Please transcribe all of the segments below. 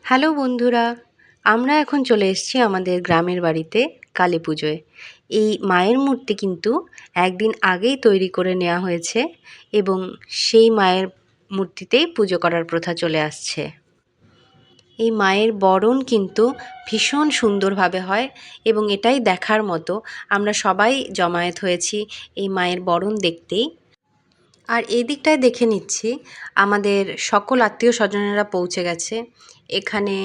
Hello বন্ধুরা, আমরা এখন চলে এসেছি আমাদের গ্রামের বাড়িতে কালী পুজোয়। এই মায়ের মূর্তি কিন্তু একদিন আগেই তৈরি করে নেওয়া হয়েছে এবং সেই মায়ের মূর্তিতেই পুজো করার প্রথা চলে আসছে। এই মায়ের বরণ কিন্তু ভীষণ সুন্দরভাবে হয় এবং এটাই দেখার মতো। আমরা সবাই জমায়েত হয়েছি এই মায়ের বরণ দেখতেই। আর এই দিকটায় দেখে নিচ্ছি আমাদের সকল আত্মীয় স্বজনেরা পৌঁছে গেছে। এখানে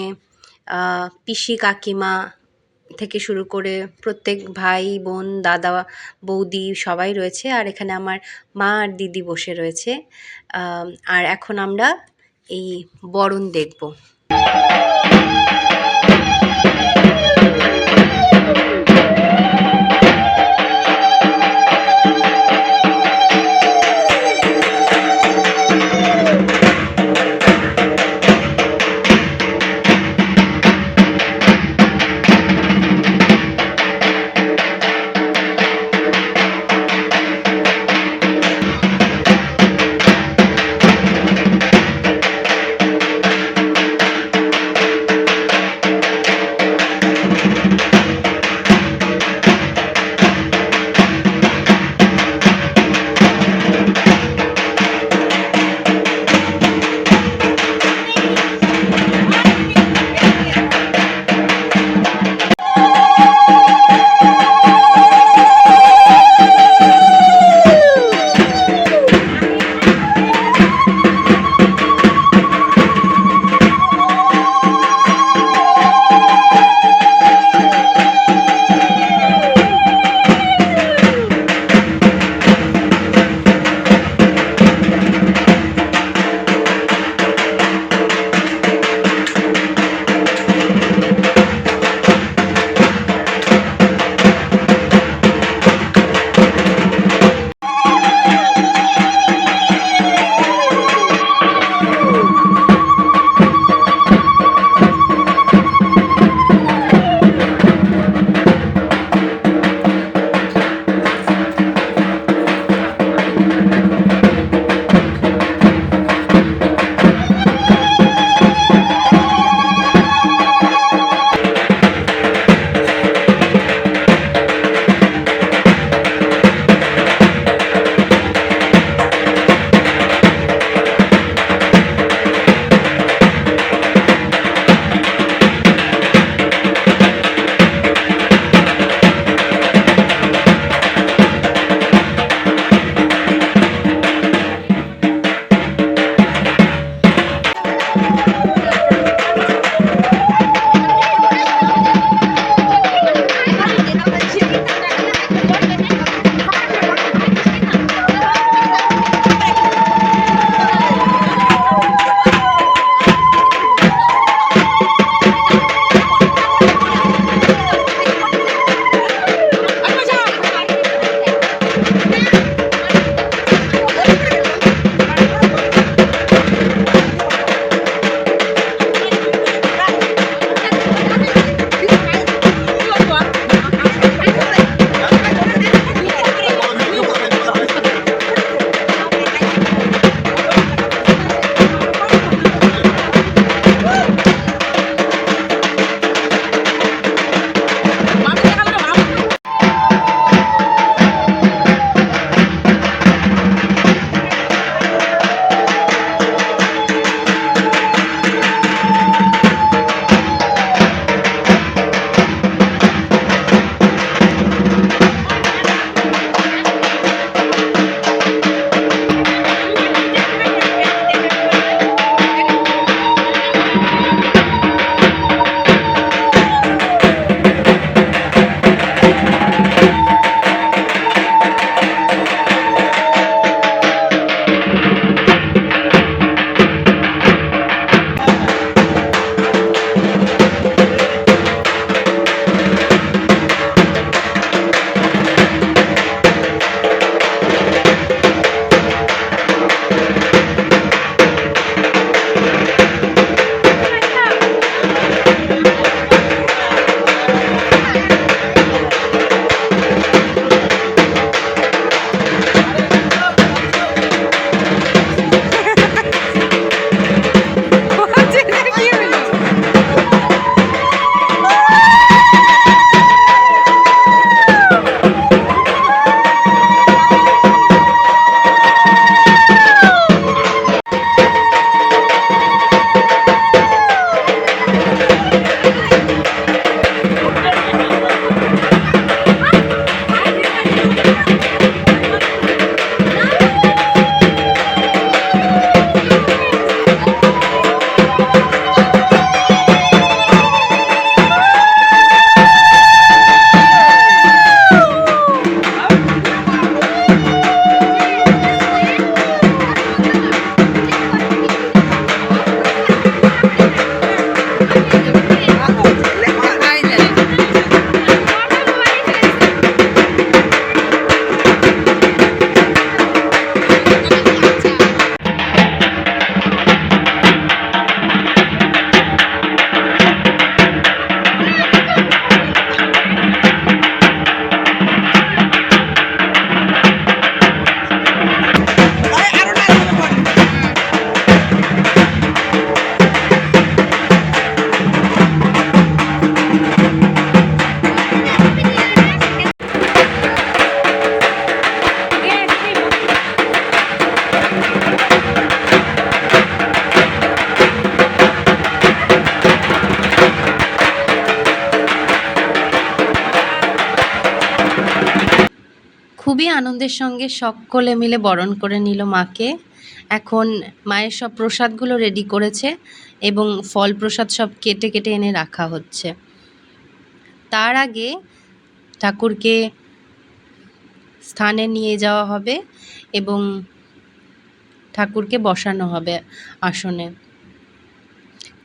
পিসি কাকিমা থেকে শুরু করে প্রত্যেক ভাই বোন দাদা বৌদি সবাই রয়েছে। আর এখানে আমার মা আর দিদি বসে রয়েছে। আর এখন আমরা এই বরণ দেখব। আনন্দের সঙ্গে সকলে মিলে বরণ করে নিল মাকে। এখন মায়ের সব প্রসাদগুলো রেডি করেছে এবং ফল প্রসাদ সব কেটে কেটে এনে রাখা হচ্ছে। তার আগে ঠাকুরকে স্থানে নিয়ে যাওয়া হবে এবং ঠাকুরকে বসানো হবে আসনে।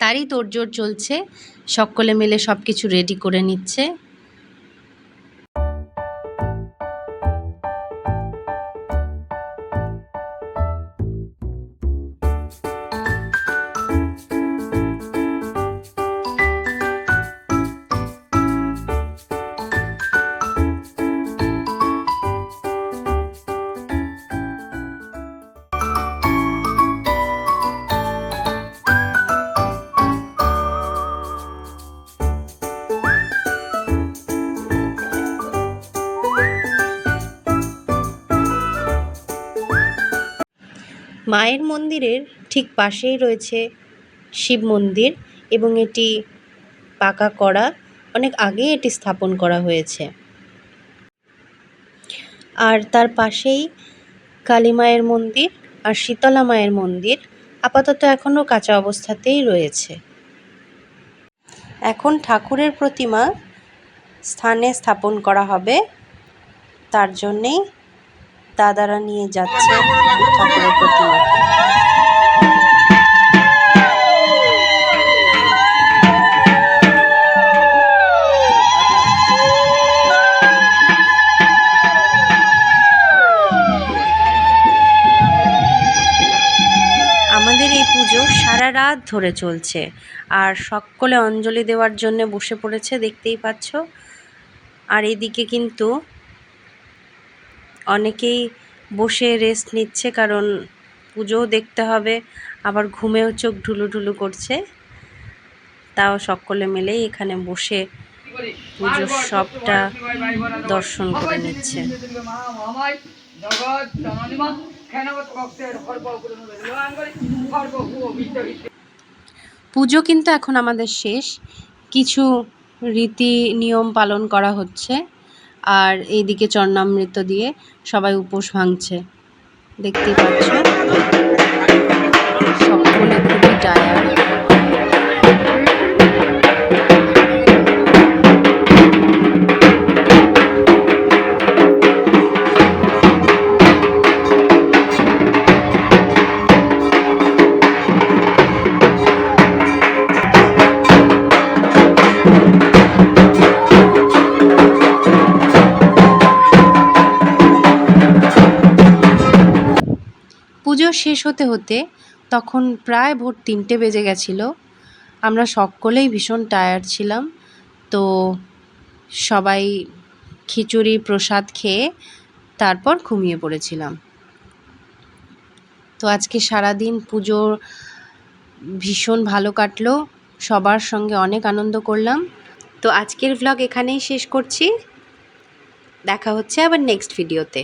তারই তোড়জোড় চলছে, সকলে মিলে সব কিছু রেডি করে নিচ্ছে। মায়ের মন্দিরের ঠিক পাশেই রয়েছে শিব মন্দির এবং এটি পাকা করা, অনেক আগেই এটি স্থাপন করা হয়েছে। আর তার পাশেই কালী মায়ের মন্দির আর শীতলা মায়ের মন্দির আপাতত এখনও কাঁচা অবস্থাতেই রয়েছে। এখন ঠাকুরের প্রতিমা স্থানে স্থাপন করা হবে, তার জন্যেই দাদারা নিয়ে যাচ্ছে ঠাকুরের প্রতিমাকে। আমাদের এই পুজো সারা রাত ধরে চলছে আর সকলে অঞ্জলি দেওয়ার জন্য বসে পড়েছে, দেখতেই পাচ্ছ। আর এদিকে কিন্তু অনেকেই বসে রেস্ট নিচ্ছে, কারণ পুজোও দেখতে হবে, আবার ঘুমেও চোখ ঢুলুঢুলু করছে। তাও সকলে মিলেই এখানে বসে পুজোর সবটা দর্শন করে নিচ্ছে। পুজো কিন্তু এখন আমাদের শেষ, কিছু রীতি নিয়ম পালন করা হচ্ছে আর এইদিকে চরণামৃত দিয়ে সবাই উপোস ভাঙছে, দেখতেই পাচ্ছ। সকলে খুবই টায়ার্ড। পুজো শেষ হতে হতে তখন প্রায় ভোর 3টে বেজে গেছিলো। আমরা সকলেই ভীষণ টায়ার্ড ছিলাম, তো সবাই খিচুড়ি প্রসাদ খেয়ে তারপর ঘুমিয়ে পড়েছিলাম। তো আজকে সারাদিন পুজো ভীষণ ভালো কাটলো, সবার সঙ্গে অনেক আনন্দ করলাম। তো আজকের ভ্লগ এখানেই শেষ করছি, দেখা হচ্ছে আবার নেক্সট ভিডিওতে।